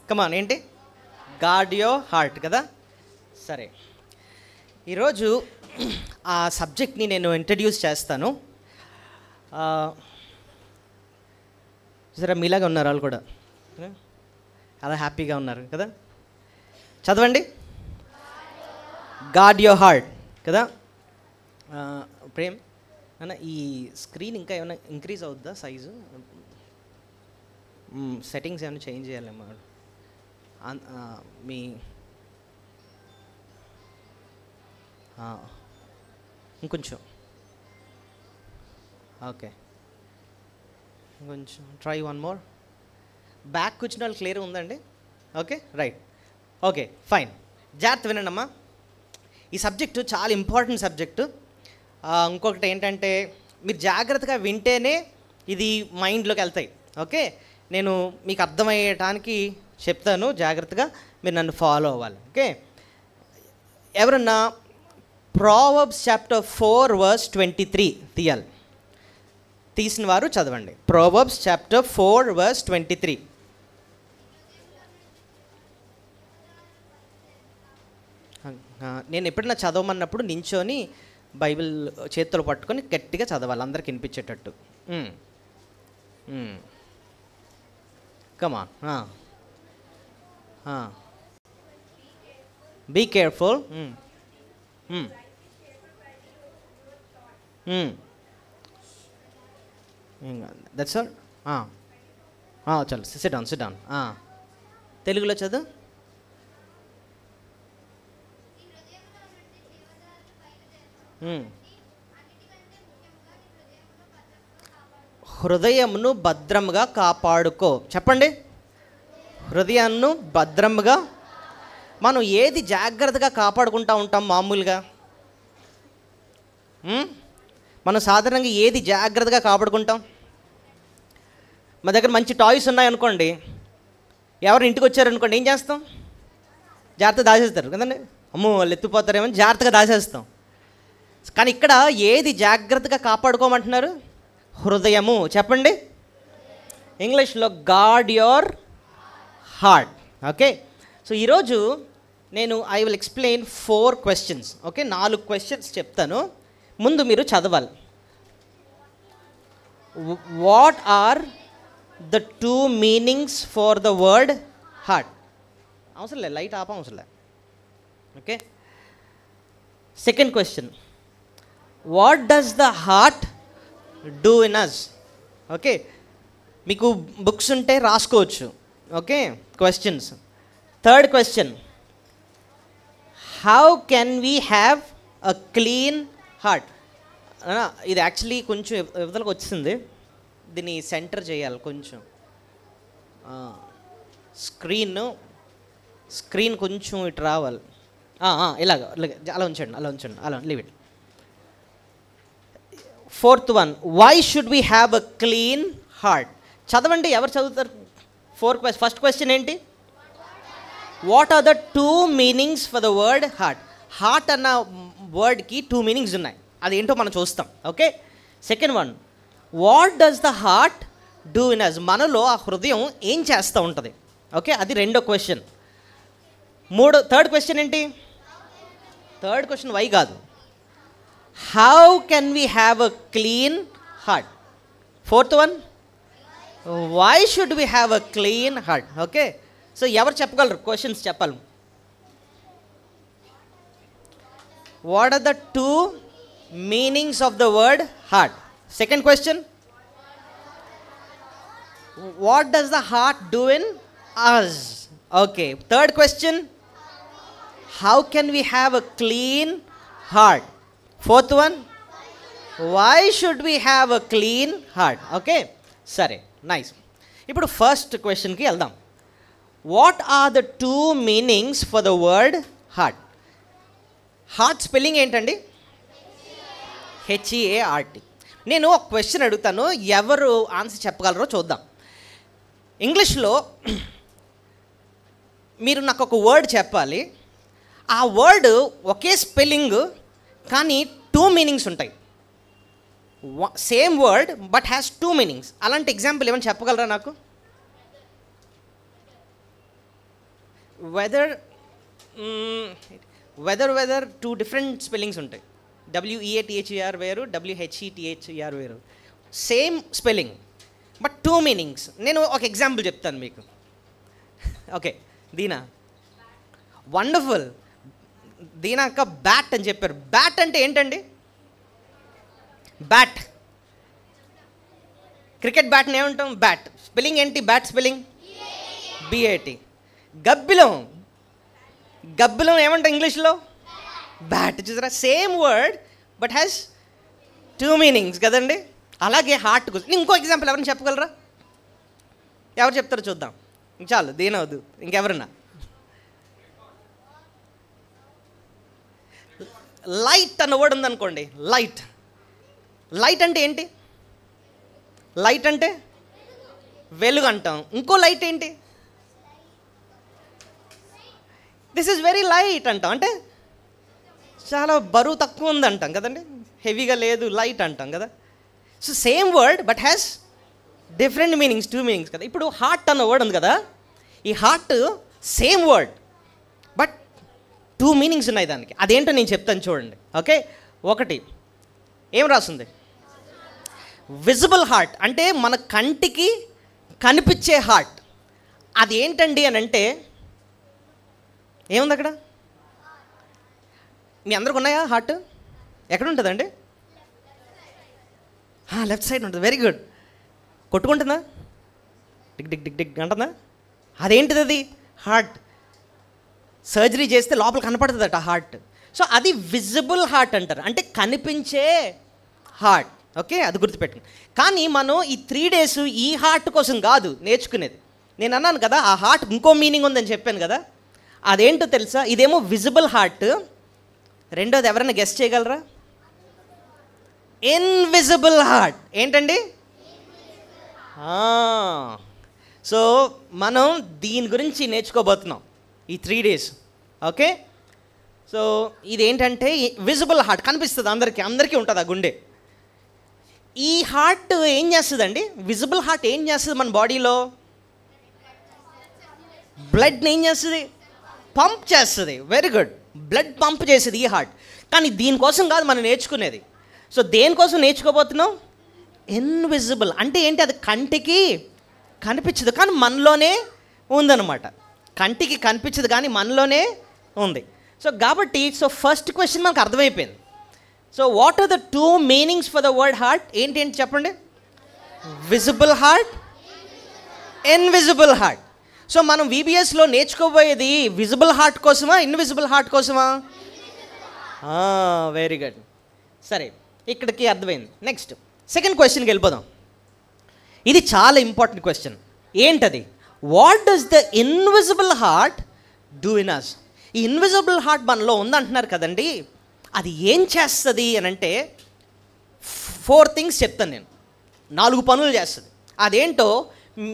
కమాన్ ఏంటి? Gourd your heart కదా. సరే, ఈరోజు ఆ సబ్జెక్ట్ని నేను ఇంట్రడ్యూస్ చేస్తాను. సరే, మీలాగా ఉన్నారు వాళ్ళు కూడా, అలా హ్యాపీగా ఉన్నారు కదా. చదవండి, గార్డ్ యువర్ హార్ట్ కదా. ప్రేమ్ అన్న, ఈ స్క్రీన్ ఇంకా ఏమైనా ఇంక్రీజ్ అవుద్దా సైజు? సెట్టింగ్స్ ఏమైనా చేంజ్ చేయాలేమో మీ ఇంకొంచెం. ఓకే, ఇంకొంచెం ట్రై వన్ మోర్. బ్యాక్ కూర్చున్న వాళ్ళు క్లియర్ ఉందండి? Okay, right, okay, fine. జాగ్రత్త వినండి అమ్మా, ఈ సబ్జెక్టు చాలా ఇంపార్టెంట్ సబ్జెక్టు. ఇంకొకటి ఏంటంటే, మీరు జాగ్రత్తగా వింటేనే ఇది మైండ్లోకి వెళ్తాయి. ఓకే, నేను మీకు అర్థమయ్యటానికి చెప్తాను, జాగ్రత్తగా మీరు నన్ను ఫాలో అవ్వాలి. ఓకే, ఎవరన్నా Proverbs chapter 4 verse 23 తీయాలి. తీసిన వారు చదవండి. Proverbs chapter 4 verse 23. నేను ఎప్పుడైనా చదవమన్నప్పుడు నించొని బైబిల్ చేతులు పట్టుకొని గట్టిగా చదవాలి, అందరికి వినిపించేటట్టు. కమాన్, బీ కేర్ఫుల్. That's all. చలో, సిట్ డౌన్. తెలుగులో చదువు. హృదయమును భద్రముగా కాపాడుకో. చెప్పండి, హృదయాన్ని భద్రముగా. మనం ఏది జాగ్రత్తగా కాపాడుకుంటూ ఉంటాం మామూలుగా? మనం సాధారణంగా ఏది జాగ్రత్తగా కాపాడుకుంటాం? మా దగ్గర మంచి టాయ్స్ ఉన్నాయనుకోండి, ఎవరు ఇంటికి వచ్చారనుకోండి, ఏం చేస్తాం? జాగ్రత్తగా దాచేస్తారు కదండి. అమ్మో వాళ్ళు ఎత్తిపోతారేమో జాగ్రత్తగా దాచేస్తాం. కానీ ఇక్కడ ఏది జాగ్రత్తగా కాపాడుకోమంటున్నారు? హృదయము. చెప్పండి ఇంగ్లీష్లో, guard your heart. Okay, so ఈరోజు నేను I will explain 4 questions. Okay, 4 questions చెప్తాను, ముందు మీరు చదవాలి. What are the 2 meanings for the word heart? అవసరం లేదు, లైట్ ఆప అవసరం లేదు. Okay, second question, what does the heart do in us? Okay, మీకు బుక్స్ ఉంటే రాసుకోవచ్చు. Okay, questions. Third question, how can we have a clean heart? ఇది actually కొంచెం ఇవతలకు వచ్చింది, దీన్ని సెంటర్ చేయాలి కొంచెం. స్క్రీన్ కొంచెం ఇటు రావాలి. ఇలాగ అలా ఉంచండి. Leave it. Fourth one, why should we have a clean heart? చదవండి, ఎవరు చదువుతారు? ఫస్ట్ క్వశ్చన్ ఏంటి? What are the 2 meanings for the word heart? Heart అన్న వర్డ్కి 2 meanings ఉన్నాయి, అదేంటో మనం చూస్తాం. Okay, second one, what does the heart do in us? మనలో ఆ హృదయం ఏం చేస్తూ ఉంటుంది? ఓకే, అది రెండో క్వశ్చన్. థర్డ్ క్వశ్చన్ ఏంటి? థర్డ్ క్వశ్చన్ వై కాదు, how can we have a clean heart? Fourth one, why should we have a clean heart? Okay, so ఎవరు చెప్పగలరు? క్వశ్చన్స్ చెప్పాలి. What are the 2 meanings of the word heart? Second question, what does the heart do in us? Okay, third question, how can we have a clean heart? Fourth one, why should we have a clean heart? Okay, సరే, nice. ఇప్పుడు first క్వశ్చన్కి వెళ్దాం. What are the 2 meanings for the word heart? Heart spelling ఏంటండి? HEART. నేను ఒక question అడుగుతాను, ఎవరు answer చెప్పగలరో చూద్దాం. ఇంగ్లీష్లో మీరు నాకు ఒక వర్డ్ చెప్పాలి, ఆ వర్డ్ ఒకే స్పెల్లింగ్ కానీ 2 meanings ఉంటాయి. Same word but has 2 meanings. అలాంటి ఎగ్జాంపుల్ ఏమైనా చెప్పగలరా నాకు? Weather weather two different spellings ఉంటాయి. WEATHER వేరు, WHETHER వేరు, same spelling but two meanings. నేను ఒక ఎగ్జాంపుల్ చెప్తాను మీకు. ఓకే, దీనా వండర్ఫుల్. దీనా అక్క బ్యాట్ అని చెప్పారు. బ్యాట్ అంటే ఏంటండి? బ్యాట్, క్రికెట్ బ్యాట్ని ఏమంటాం? బ్యాట్. స్పెల్లింగ్ ఏంటి? Bat spelling BAT. గబ్బిలం, గబ్బిలం ఏమంటాం ఇంగ్లీష్లో? బ్యాట్. చూసారా, same word but has two meanings కదండి. అలాగే హార్ట్ కోసం ఇంకో ఎగ్జాంపుల్ ఎవరైనా చెప్పగలరా? ఎవరు చెప్తారో చూద్దాం. చాలు, దీనవద్దు, ఇంకెవరన్నా. లైట్ అన్న వర్డ్ ఉందనుకోండి. లైట్, లైట్ అంటే ఏంటి? లైట్ అంటే వెలుగు అంటాం. ఇంకో లైట్ ఏంటి? దిస్ ఈజ్ వెరీ లైట్ అంటాం. అంటే చాలా బరువు తక్కువ ఉంది అంటాం కదండి. హెవీగా లేదు, లైట్ అంటాం కదా. So same word but has different meanings, two meanings కదా. ఇప్పుడు హార్ట్ అన్న వర్డ్ ఉంది కదా, ఈ heart same word but two meanings ఉన్నాయి దానికి. అదేంటో నేను చెప్తాను చూడండి. ఓకే, ఒకటి ఏం రాస్తుంది? విజిబుల్ హార్ట్ అంటే మన కంటికి కనిపించే హార్ట్. అది ఏంటండి అని అంటే ఏముంది అక్కడ? మీ అందరికి ఉన్నాయా హార్ట్? ఎక్కడ ఉంటుందండి? లెఫ్ట్ సైడ్ ఉంటుంది. Very good. కొట్టుకుంటుందా? డిగ్ డిగ్ డిగ్ డిగ్ అంటుందా? అదేంటిది? అది హార్ట్. సర్జరీ చేస్తే లోపల కనపడుతుందట హార్ట్. సో అది విజిబుల్ హార్ట్ అంటారు, అంటే కనిపించే హార్ట్. ఓకే, అది గుర్తుపెట్టుకుని. కానీ మనం ఈ 3 days ఈ హార్ట్ కోసం కాదు నేర్చుకునేది. నేను అన్నాను కదా, ఆ హార్ట్ ఇంకో మీనింగ్ ఉందని చెప్పాను కదా. అదేంటో తెలుసా? ఇదేమో విజిబుల్ హార్ట్. రెండోది ఎవరైనా గెస్ చేయగలరా? Invisible heart. ఏంటండి? సో మనం దీని గురించి నేర్చుకోబోతున్నాం ఈ 3 days. ఓకే, సో ఇదేంటంటే విజిబుల్ హార్ట్, కనిపిస్తుంది అందరికీ, అందరికీ ఉంటుంది ఆ గుండె. ఈ హార్ట్ ఏం చేస్తుందండి? విజిబుల్ హార్ట్ ఏం చేస్తుంది మన బాడీలో? బ్లడ్ని ఏం చేస్తుంది? పంప్ చేస్తుంది. వెరీ గుడ్, బ్లడ్ పంప్ చేసేది ఈ హార్ట్. కానీ దీనికోసం కాదు మనం నేర్చుకునేది. సో దేనికోసం నేర్చుకోబోతున్నాం? ఇన్విజిబుల్ అంటే ఏంటి? అది కంటికి కనిపించదు కానీ మనలోనే ఉందన్నమాట. కంటికి కనిపించదు కానీ మనలోనే ఉంది. సో కాబట్టి ఫస్ట్ క్వశ్చన్ మనకు అర్థమైపోయింది. So what are the 2 meanings for the word heart? ఏంటి ఏంటి చెప్పండి? Visible heart, invisible heart. So మనం VBSలో నేర్చుకోబోయేది విజిబుల్ హార్ట్ కోసమా, ఇన్విజిబుల్ హార్ట్ కోసమా? Very good. సరే, ఇక్కడికి అర్థమైంది. నెక్స్ట్ సెకండ్ క్వశ్చన్కి వెళ్ళిపోదాం. ఇది చాలా ఇంపార్టెంట్ క్వశ్చన్. ఏంటది? What does the invisible heart do in us? ఈ ఇన్విజిబుల్ హార్ట్ మనలో ఉందంటున్నారు కదండి, అది ఏం చేస్తుంది అని అంటే 4 things చెప్తాను నేను. 4 పనులు చేస్తుంది. అదేంటో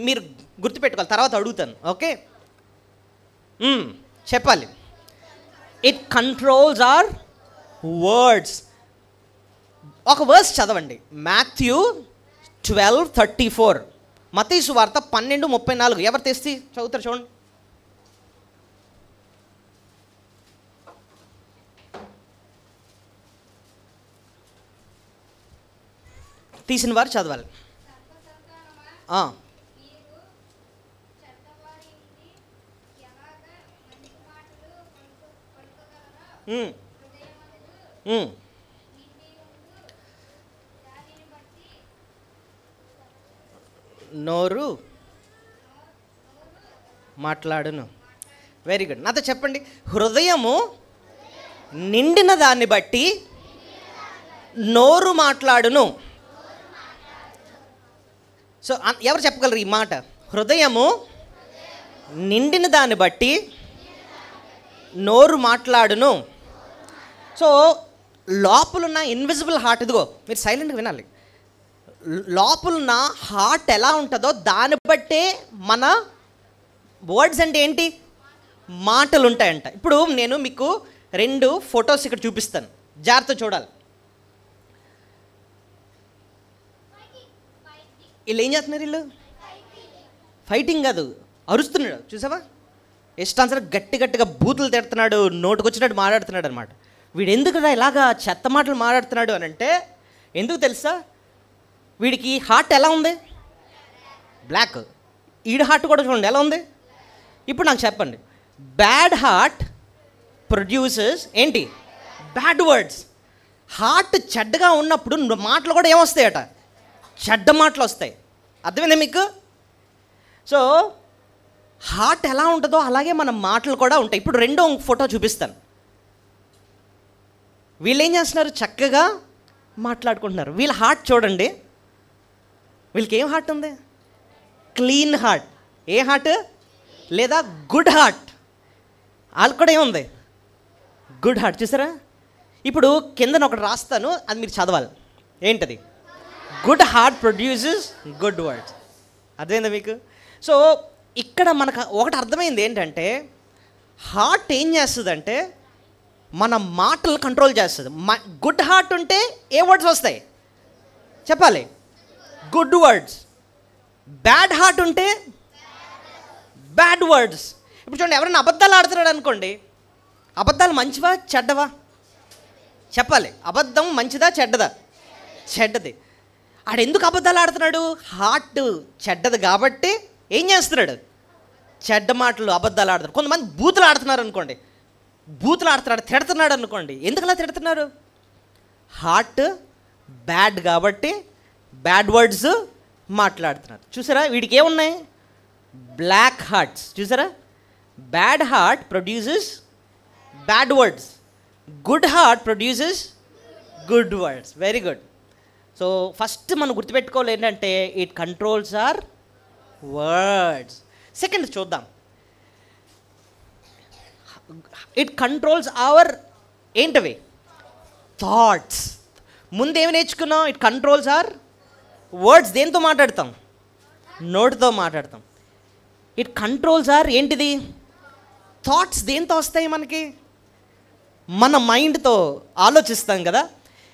మీరు గుర్తుపెట్టుకోవాలి, తర్వాత అడుగుతాను. ఓకే, చెప్పాలి. It controls our words. ఒక వర్స్ చదవండి. మాథ్యూ 12:34. మత్తయి సువార్త 12:34. ఎవరు తెస్తే చదువుతారు చూడండి. తీసిన వారు చదవాలి. నోరు మాట్లాడును. Very good. నాతో చెప్పండి. హృదయము నిండిన దాన్ని బట్టి నోరు మాట్లాడును. సో ఎవరు చెప్పగలరు ఈ మాట? హృదయము నిండిన దాన్ని బట్టి నోరు మాట్లాడును. సో లోపలున్న ఇన్విజిబుల్ హార్ట్, ఇదిగో మీరు సైలెంట్గా వినాలి. లోపలున్న హార్ట్ ఎలా ఉంటుందో దాన్ని బట్టే మన వర్డ్స్ అంటే ఏంటి? మాటలు ఉంటాయంట. ఇప్పుడు నేను మీకు 2 photos ఇక్కడ చూపిస్తాను, జాగ్రత్త చూడాలి. వీళ్ళు ఏం చేస్తున్నారు? వీళ్ళు ఫైటింగ్ కాదు, అరుస్తున్నాడు. చూసావా? ఇష్టానుసారం గట్టి గట్టిగా బూతులు తిడుతున్నాడు, నోటుకొచ్చినట్టు మాట్లాడుతున్నాడు అనమాట. వీడు ఎందుకురా ఇలాగా చెత్త మాటలు మాట్లాడుతున్నాడు అని అంటే ఎందుకు తెలుసా? వీడికి హార్ట్ ఎలా ఉంది? బ్లాక్. ఈడి హార్ట్ కూడా చూడండి ఎలా ఉంది. ఇప్పుడు నాకు చెప్పండి, బ్యాడ్ హార్ట్ ప్రొడ్యూసెస్ ఏంటి? Bad words. హార్ట్ చెడ్డగా ఉన్నప్పుడు మాటలు కూడా ఏమొస్తాయట? చెడ్డ మాటలు వస్తాయి. అర్థమైందా మీకు? సో హార్ట్ ఎలా ఉంటుందో అలాగే మన మాటలు కూడా ఉంటాయి. ఇప్పుడు రెండో ఫోటో చూపిస్తాను. వీళ్ళు ఏం చేస్తున్నారు? చక్కగా మాట్లాడుకుంటున్నారు. వీళ్ళ హార్ట్ చూడండి. వీళ్ళకి ఏం హార్ట్ ఉంది? Clean heart. ఏ హార్ట్? లేదా గుడ్ హార్ట్. వాళ్ళకి కూడా ఏముంది? Good heart. చూసారా? ఇప్పుడు కిందన ఒకటి రాస్తాను, అది మీరు చదవాలి. ఏంటది? Good heart produces good words. అర్థమైందా మీకు? సో ఇక్కడ మనకు ఒకటి అర్థమైంది ఏంటంటే, హార్ట్ ఏం చేస్తుందంటే మన మాటలు కంట్రోల్ చేస్తుంది. గుడ్ హార్ట్ ఉంటే ఏ వర్డ్స్ వస్తాయి చెప్పాలి? Good words. బ్యాడ్ హార్ట్ ఉంటే బ్యాడ్ వర్డ్స్. ఇప్పుడు చూడండి, ఎవరైనా అబద్ధాలు ఆడుతున్నాడు అనుకోండి, అబద్ధాలు మంచివా చెడ్డవా చెప్పాలి? అబద్ధం మంచిదా చెడ్డదా? చెడ్డది. ఆడు ఎందుకు అబద్ధాలు ఆడుతున్నాడు? హార్ట్ చెడ్డది కాబట్టి ఏం చేస్తున్నాడు? చెడ్డ మాటలు అబద్ధాలు ఆడుతారు. కొంతమంది బూతులు ఆడుతున్నారు అనుకోండి, బూతులు ఆడుతున్నాడు, తిడుతున్నాడు అనుకోండి. ఎందుకు అలా తిడుతున్నారు? హార్ట్ బ్యాడ్ కాబట్టి బ్యాడ్ వర్డ్స్ మాట్లాడుతున్నారు. చూసారా? వీడికి ఏమున్నాయి? Black hearts. చూసారా? Bad heart produces bad words, good heart produces good words. Very good. So first మనం గుర్తుపెట్టుకోవాలి ఏంటంటే, it controls our words. Second చూద్దాం, ఇట్ కంట్రోల్స్ అవర్ ఏంటవి? థాట్స్. ముందేమి నేర్చుకున్నాం? It controls our words. దేంతో మాట్లాడతాం? నోటితో మాట్లాడతాం. ఇట్ కంట్రోల్స్ ఆర్ ఏంటిది? థాట్స్. దేంతో వస్తాయి మనకి? మన మైండ్తో ఆలోచిస్తాం కదా.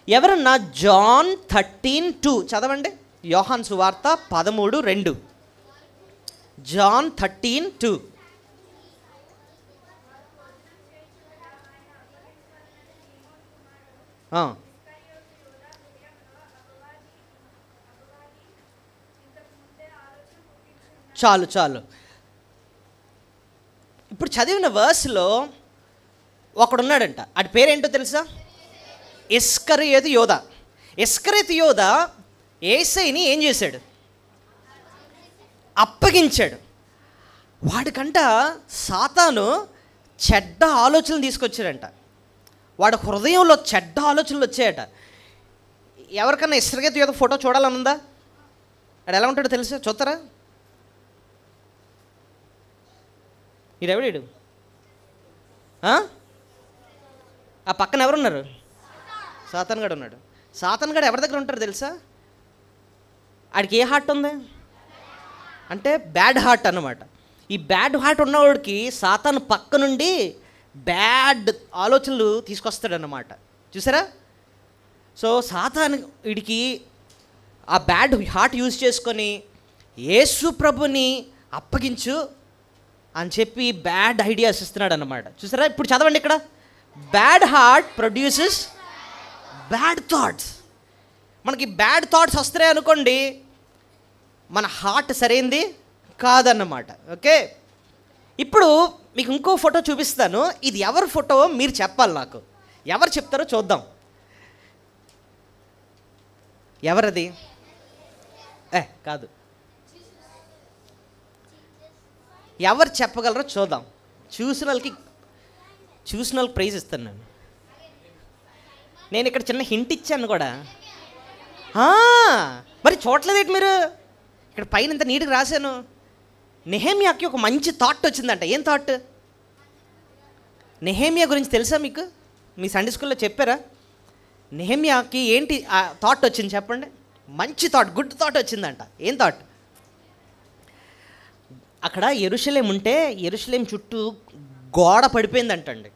ఎవరన్నా జాన్ 13:2 చదవండి. యోహాను సువార్త 13:2. జాన్ 13:2. చాలు చాలు. ఇప్పుడు చదివిన వర్స్లో ఒకడున్నాడంట. ఆడి పేరేంటో తెలుసా? ఇస్కరియోతు యోధ. ఇస్కరియోతు యోధ యేసయ్యని ఏం చేశాడు? అప్పగించాడు. వాడికంట సాతాను చెడ్డ ఆలోచనలు తీసుకొచ్చాడంట. వాడి హృదయంలో చెడ్డ ఆలోచనలు వచ్చాయట. ఎవరికన్నా ఇస్కరియోతు యోధ ఫోటో చూడాలనుందా? వాడు ఎలా ఉంటాడో తెలుసా? చూస్తారా? ఇడెవడీడు? ఆ పక్కన ఎవరున్నారు? సాతాన్ గడు ఉన్నాడు. సాతాన్ గడు ఎవరి దగ్గర ఉంటాడు తెలుసా? ఆడికి ఏ హార్ట్ ఉంది అంటే బ్యాడ్ హార్ట్ అన్నమాట. ఈ బ్యాడ్ హార్ట్ ఉన్నవాడికి సాతాన్ పక్క నుండి బ్యాడ్ ఆలోచనలు తీసుకొస్తాడన్నమాట. చూసారా? సో సాతాన్ వీడికి ఆ బ్యాడ్ హార్ట్ యూజ్ చేసుకొని యేసు ప్రభుని అప్పగించు అని చెప్పి బ్యాడ్ ఐడియాస్ ఇస్తున్నాడు అన్నమాట. చూసారా? ఇప్పుడు చదవండి ఇక్కడ, bad heart produces bad thoughts. మనకి బ్యాడ్ థాట్స్ వస్తున్నాయి అనుకోండి, మన హార్ట్ సరైంది కాదన్నమాట. ఓకే, ఇప్పుడు మీకు ఇంకో ఫోటో చూపిస్తాను. ఇది ఎవరి ఫోటో మీరు చెప్పాలి నాకు. ఎవరు చెప్తారో చూద్దాం. ఎవరది? కాదు, ఎవరు చెప్పగలరో చూద్దాం. చూసిన వాళ్ళకి ప్రైజ్ ఇస్తాను నేను ఇక్కడ చిన్న హింట్ ఇచ్చాను కూడా. మరి చూడలేదేంటి మీరు? ఇక్కడ పైన ఇంత నీట్గా రాశాను. నెహెమ్యాకి ఒక మంచి థాట్ వచ్చిందంట. ఏం థాట్? నెహెమ్యా గురించి తెలుసా మీకు? మీ సండే స్కూల్లో చెప్పారా? నెహెమ్యాకి ఏంటి ఆ థాట్ వచ్చింది చెప్పండి. మంచి థాట్, గుడ్ థాట్ వచ్చిందంట. ఏం థాట్? అక్కడ యెరూషలేం ఉంటే యెరూషలేం చుట్టూ గోడ పడిపోయిందంటండి.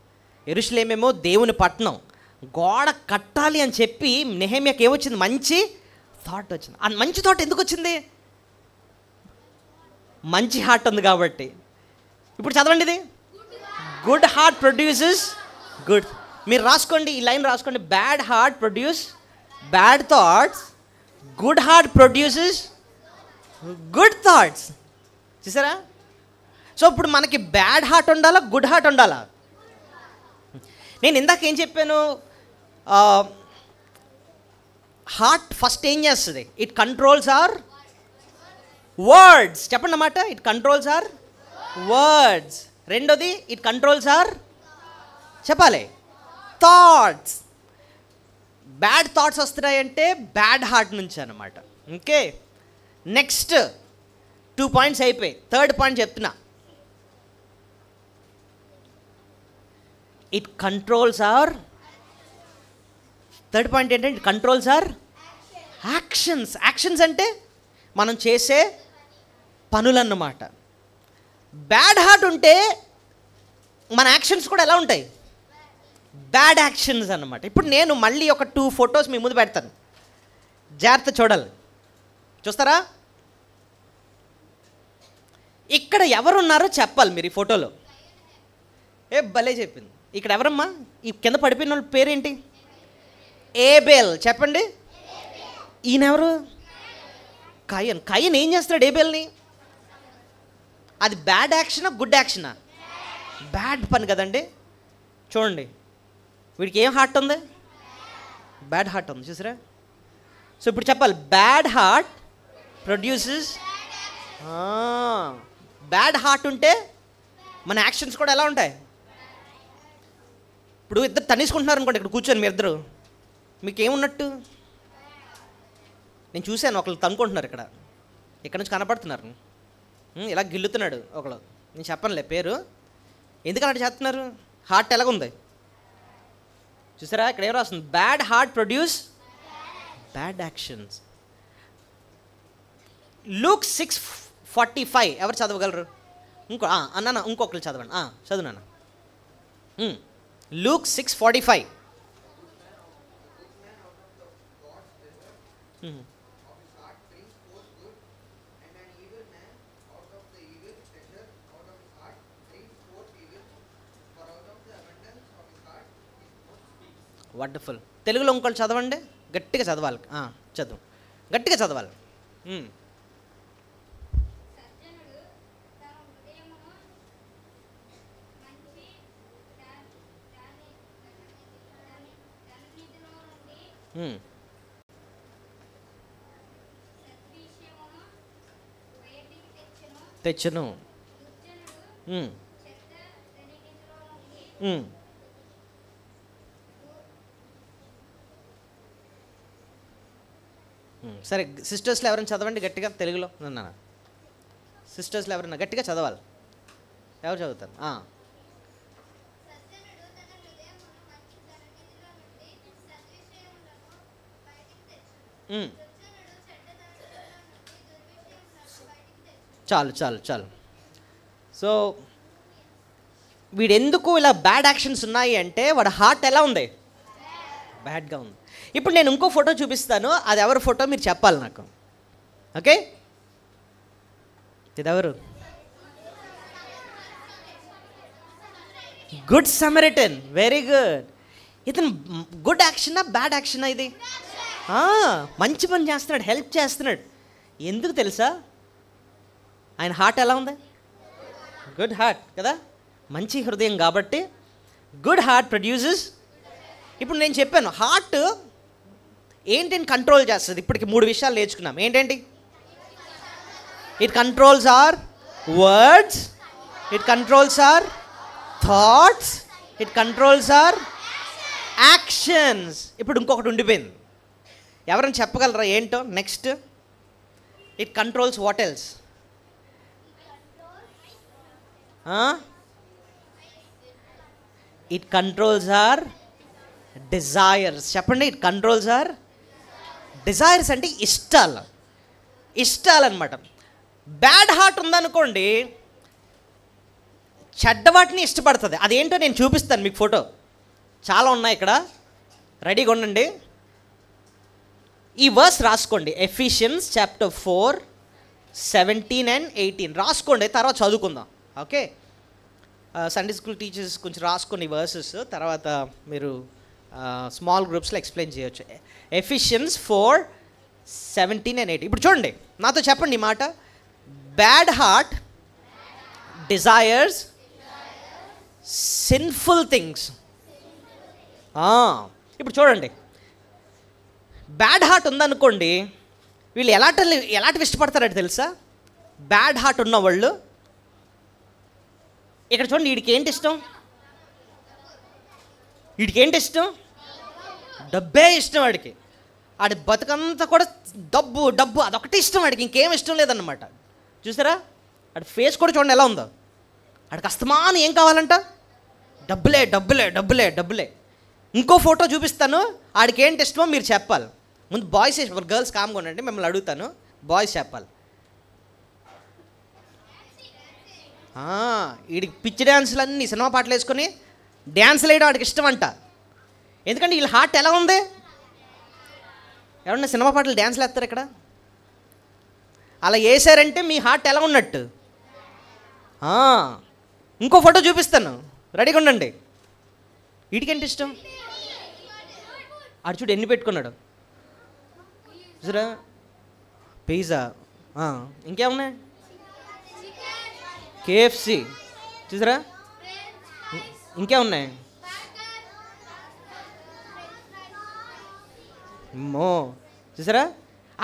యెరూషలేం ఏమో దేవుని పట్టణం, గోడ కట్టాలి అని చెప్పి నెహెమ్యాకి ఏమొచ్చింది? మంచి థాట్ వచ్చింది. ఆ మంచి థాట్ ఎందుకు వచ్చింది? మంచి హార్ట్ ఉంది కాబట్టి. ఇప్పుడు చదవండి ఇది. Good heart produces good. మీరు రాసుకోండి, ఈ లైన్ రాసుకోండి. Bad heart produce bad thoughts, good heart produces good thoughts. చూసారా? సో ఇప్పుడు మనకి బ్యాడ్ హార్ట్ ఉండాలా, గుడ్ హార్ట్ ఉండాలా? నేను ఇందాక ఏం చెప్పాను, హార్ట్ ఫస్ట్ ఏం చేస్తుంది? It controls our words. చెప్పండి అన్నమాట, ఇట్ కంట్రోల్స్ ఆర్ వర్డ్స్. రెండోది ఇట్ కంట్రోల్స్ ఆర్, చెప్పాలి, థాట్స్. బ్యాడ్ థాట్స్ వస్తున్నాయంటే బ్యాడ్ హార్ట్ నుంచి అన్నమాట. ఓకే, నెక్స్ట్ 2 పాయింట్స్ అయిపోయి. థర్డ్ పాయింట్ చెప్తున్నా. It controls our, third point ఏంటంటే it controls our actions. Actions అంటే మనం చేసే పనులన్నమాట. బ్యాడ్ హార్ట్ ఉంటే మన యాక్షన్స్ కూడా ఎలా ఉంటాయి? బ్యాడ్ యాక్షన్స్ అన్నమాట. ఇప్పుడు నేను మళ్ళీ ఒక 2 ఫొటోస్ మీ ముందు పెడతాను, జాగ్రత్త చూడాలి. చూస్తారా? ఇక్కడ ఎవరున్నారో చెప్పాలి మీరు ఈ ఫోటోలో. భలే చెప్పింది. ఇక్కడ ఎవరమ్మా? ఈ కింద పడిపోయిన వాళ్ళ పేరేంటి? ఏబేల్. చెప్పండి. ఈయన ఎవరు? కయన్. కయన్ ఏం చేస్తాడు ఏబేల్ని? అది బ్యాడ్ యాక్షనా, గుడ్ యాక్షనా? బ్యాడ్ పని కదండి. చూడండి, వీడికి ఏం హార్ట్ ఉంది? బ్యాడ్ హార్ట్ ఉంది. చూసారా? సో ఇప్పుడు చెప్పాలి, bad heart produces. Bad heart ఉంటే మన యాక్షన్స్ కూడా ఎలా ఉంటాయి? ఇప్పుడు ఇద్దరు తనేసుకుంటున్నారు అనుకోండి, ఇక్కడ కూర్చొని మీ ఇద్దరు, మీకు ఏమున్నట్టు? నేను చూశాను, ఒకళ్ళు తనుకుంటున్నారు ఇక్కడ నుంచి కనపడుతున్నారు. ఇలా గిల్లుతున్నాడు ఒకళ్ళు, నేను చెప్పనులే పేరు. ఎందుకని అట్లా చేస్తున్నారు? హార్ట్ ఎలాగుంది చూసారా? ఇక్కడ ఏం రాస్తుంది? Bad heart produce bad actions. Luke 6:45 ఎవరు చదవగలరు? అన్న ఇంకొకరు చదవండి. చదువు నాన్న. Luke 6:45. వండర్ఫుల్. తెలుగులో ఇంకోళ్ళు చదవండి, గట్టిగా చదవాలి. చదువు, గట్టిగా చదవాలి. తెచ్చును. సరే, సిస్టర్స్లో ఎవరైనా చదవండి గట్టిగా తెలుగులో. సిస్టర్స్లో ఎవరైనా గట్టిగా చదవాలి. ఎవరు చదువుతారు? చాలు చాలు చాలు. సో వీడెందుకు ఇలా బ్యాడ్ యాక్షన్స్ ఉన్నాయి అంటే వాడు హార్ట్ ఎలా ఉంది? బ్యాడ్గా ఉంది. ఇప్పుడు నేను ఇంకో ఫోటో చూపిస్తాను, అది ఎవరి ఫోటో మీరు చెప్పాలి నాకు. ఓకే, ఇదెవరు? Good Samaritan. Very good. ఇతను గుడ్ యాక్షనా బ్యాడ్ యాక్షనా? ఇది మంచి పని చేస్తున్నాడు, హెల్ప్ చేస్తున్నాడు. ఎందుకు తెలుసా? ఆయన హార్ట్ ఎలా ఉంది? గుడ్ హార్ట్ కదా, మంచి హృదయం కాబట్టి గుడ్ హార్ట్ ప్రొడ్యూసెస్. ఇప్పుడు నేను చెప్పాను హార్ట్ ఏంటిని కంట్రోల్ చేస్తుంది. ఇప్పటికి 3 విషయాలు నేర్చుకున్నాం. ఏంటండి? It controls our words, it controls our thoughts, it controls our actions. ఇప్పుడు ఇంకొకటి ఉండిపోయింది, ఎవరైనా చెప్పగలరా ఏంటో? Next, it controls what else? It controls our desires. చెప్పండి. ఇట్ కంట్రోల్స్ ఆర్ డిజైర్స్ అంటే ఇష్టాలు, ఇష్టాలు అనమాట. బ్యాడ్ హార్ట్ ఉందనుకోండి, చెడ్డవాటిని ఇష్టపడుతుంది. అదేంటో నేను చూపిస్తాను మీకు ఫోటో, చాలా ఉన్నాయి ఇక్కడ, రెడీగా ఉండండి. ఈ వర్స్ రాసుకోండి, ఎఫిషియన్స్ చాప్టర్ 4:17 and 18 రాసుకోండి, తర్వాత చదువుకుందాం. ఓకే, సండే స్కూల్ టీచర్స్ కొంచెం రాసుకొని వర్సెస్ తర్వాత మీరు స్మాల్ గ్రూప్స్లో ఎక్స్ప్లెయిన్ చేయొచ్చు. Ephesians 4:17 and 18. ఇప్పుడు చూడండి, నాతో చెప్పండి ఈ మాట. Bad heart desires sinful things. ఇప్పుడు చూడండి, బ్యాడ్ హార్ట్ ఉందనుకోండి, వీళ్ళు ఎలాంటివి ఇష్టపడతారంటే తెలుసా? బ్యాడ్ హార్ట్ ఉన్నవాళ్ళు ఇక్కడ చూడండి, వీడికి ఏంటి ఇష్టం? డబ్బే ఇష్టం వాడికి. ఆడి బతుకంతా కూడా డబ్బు డబ్బు అదొకటి ఇష్టం వాడికి, ఇంకేం ఇష్టం లేదన్నమాట. చూసారా, ఆడి ఫేస్ కూడా చూడండి ఎలా ఉందో. ఆడికి అస్తమానం ఏం కావాలంట? డబ్బులే డబ్బులే డబ్బులే డబ్బులే. ఇంకో ఫోటో చూపిస్తాను, ఆడికి ఏంటి ఇష్టమో మీరు చెప్పాలి. ముందు బాయ్స్ గర్ల్స్ కామ్గా ఉండండి, మిమ్మల్ని అడుగుతాను. బాయ్స్ చెప్పాలి. వీడికి పిచ్చి డ్యాన్సులు అన్నీ సినిమా పాటలు వేసుకొని డ్యాన్సులు వేయడం వాడికి ఇష్టం అంట. ఎందుకంటే వీళ్ళ హార్ట్ ఎలా ఉంది? ఎవరన్నా సినిమా పాటలు డ్యాన్సులు వేస్తారు ఇక్కడ? అలా వేసారంటే మీ హార్ట్ ఎలా ఉన్నట్టు? ఇంకో ఫోటో చూపిస్తాను, రెడీగా ఉండండి. వీడికేంటి ఇష్టం? ఆడు చూడు ఎన్ని పెట్టుకున్నాడు. చూసారా, పిజ్జా, ఇంకేమున్నాయి, KFC, చూసారా, ఇంకేమున్నాయి, చూసారా.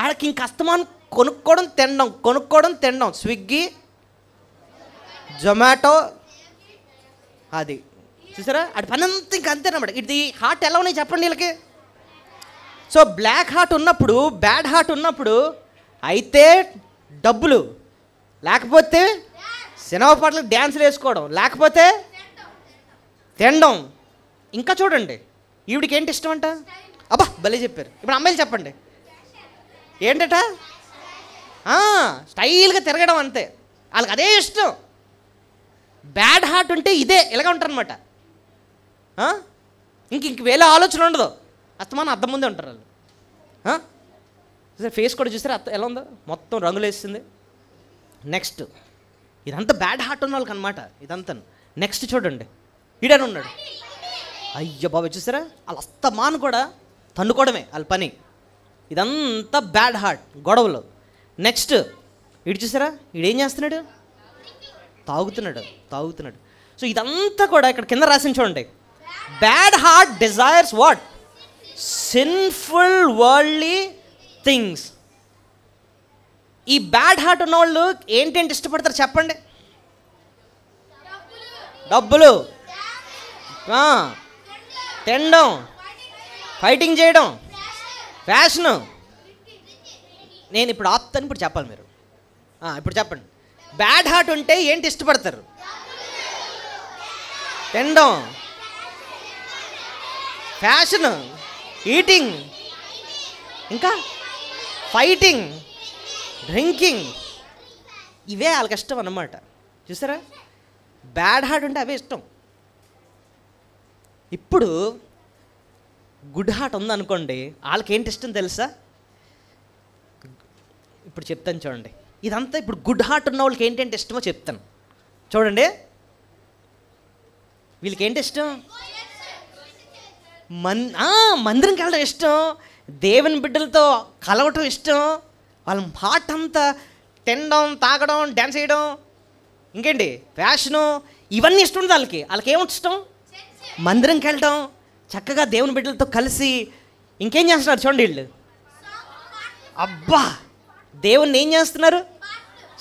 ఆడకి ఇంక అస్తమానం కొనుక్కోవడం తినడం. స్విగ్గీ, జొమాటో, అది చూసారా, ఆడి పని అంతా ఇంక అంతేనమాట. ఇది హార్ట్ ఎలా ఉన్నాయి చెప్పండి వీళ్ళకి. సో బ్లాక్ హార్ట్ ఉన్నప్పుడు, బ్యాడ్ హార్ట్ ఉన్నప్పుడు అయితే డబ్బులు, లేకపోతే సినిమా పాటలకు డ్యాన్సులు వేసుకోవడం, లేకపోతే తినడం. ఇంకా చూడండి, ఈవిడికి ఏంటి ఇష్టం అంట? అబ్బా భలే చెప్పారు. ఇప్పుడు అమ్మాయిలు చెప్పండి ఏంటట? స్టైల్గా తిరగడం, అంతే. వాళ్ళకి అదే ఇష్టం. బ్యాడ్ హార్ట్ ఉంటే ఇదే ఇలాగ ఉంటారనమాట. ఇంక వేరే ఆలోచన ఉండదు, అస్తమానం అద్దం ముందే ఉంటారు వాళ్ళు. ఫేస్ కూడా చూసారా ఎలా ఉందో, మొత్తం రంగులు వేస్తుంది. నెక్స్ట్, ఇదంతా బ్యాడ్ హార్ట్ ఉన్న వాళ్ళకి అనమాట ఇదంతా. నెక్స్ట్ చూడండి, ఈడని ఉన్నాడు. అయ్యో బాబా, చూసారా, వాళ్ళు అస్తమానం కూడా తన్నుకోవడమే వాళ్ళ పని. ఇదంతా బ్యాడ్ హార్ట్, గొడవలు. నెక్స్ట్ ఇటు చూసారా, ఈడేం చేస్తున్నాడు? తాగుతున్నాడు. సో ఇదంతా కూడా ఇక్కడ కింద రాసిన చూడండి. Bad heart desires what? Sinful worldly things. ఈ బ్యాడ్ హార్ట్ ఉన్నవాళ్ళు ఏంటేంటి ఇష్టపడతారు చెప్పండి? డబ్బులు, తినడం, ఫైటింగ్ చేయడం, ఫ్యాషను. నేను ఇప్పుడు ఆపుతాను, ఇప్పుడు చెప్పాలి మీరు. ఇప్పుడు చెప్పండి, బ్యాడ్ హార్ట్ ఉంటే ఏంటి ఇష్టపడతారు? తినడం, ఫ్యాషన్, ఈటింగ్, ఇంకా ఫైటింగ్, డ్రింకింగ్. ఇవే వాళ్ళకి ఇష్టం అన్నమాట. చూసారా, బ్యాడ్ హార్ట్ ఉంటే అవే ఇష్టం. ఇప్పుడు గుడ్ హార్ట్ ఉందనుకోండి, వాళ్ళకి ఏంటి ఇష్టం తెలుసా? ఇప్పుడు చెప్తాను చూడండి. ఇదంతా ఇప్పుడు గుడ్ హార్ట్ ఉన్న వాళ్ళకి ఏంటంటే ఇష్టమో చెప్తాను చూడండి. వీళ్ళకి ఏంటి ఇష్టం? మందిరంకి వెళ్ళడం ఇష్టం, దేవుని బిడ్డలతో కలవటం ఇష్టం. వాళ్ళ హార్ట్ అంతా తినడం, తాగడం, డ్యాన్స్ చేయడం, ఇంకేంటి ఫ్యాషను, ఇవన్నీ ఇష్టం ఉంది వాళ్ళకి. వాళ్ళకి ఏమిటి ఇష్టం? మందిరంకి వెళ్ళడం, చక్కగా దేవుని బిడ్డలతో కలిసి. ఇంకేం చేస్తున్నారు చూడండి వీళ్ళు. అబ్బా, దేవుణ్ణి ఏం చేస్తున్నారు?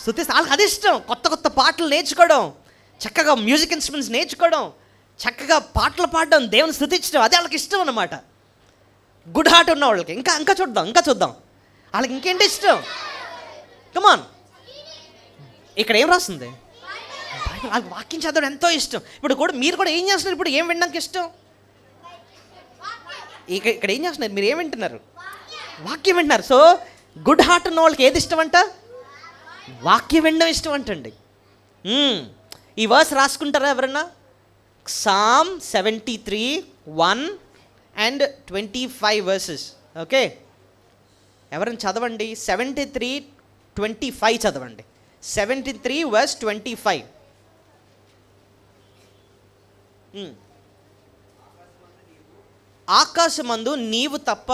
స్తుతిస్తారు. వాళ్ళకి అది ఇష్టం. కొత్త కొత్త పాటలు నేర్చుకోవడం, చక్కగా మ్యూజిక్ ఇన్స్ట్రుమెంట్స్ నేర్చుకోవడం, చక్కగా పాటలు పాడడం, దేవుని స్తుతించడం, అదే వాళ్ళకి ఇష్టం అన్నమాట. గుడ్ హార్ట్ ఉన్న వాళ్ళకి. ఇంకా చూద్దాం వాళ్ళకి ఇంకేంటి ఇష్టం? కమాన్, ఇక్కడ ఏం రాస్తుంది? వాళ్ళకి వాక్యం చదవడం ఎంతో ఇష్టం. ఇప్పుడు కూడా మీరు కూడా ఏం చేస్తున్నారు? ఇప్పుడు ఏం వినడానికి ఇష్టం? ఇక్కడ ఏం చేస్తున్నారు? మీరు ఏం వింటున్నారు? వాక్యం వింటున్నారు. సో గుడ్ హార్ట్ ఉన్న వాళ్ళకి ఏది ఇష్టం అంట? వాక్యం వినడం ఇష్టం అంటండి. ఈ వర్స్ రాసుకుంటారా ఎవరన్నా? Psalm 73:1 and 25 verses. ఓకే, ఎవరైనా చదవండి. 73:25 చదవండి. 73 verse 25. ఆకాశమందు నీవు తప్ప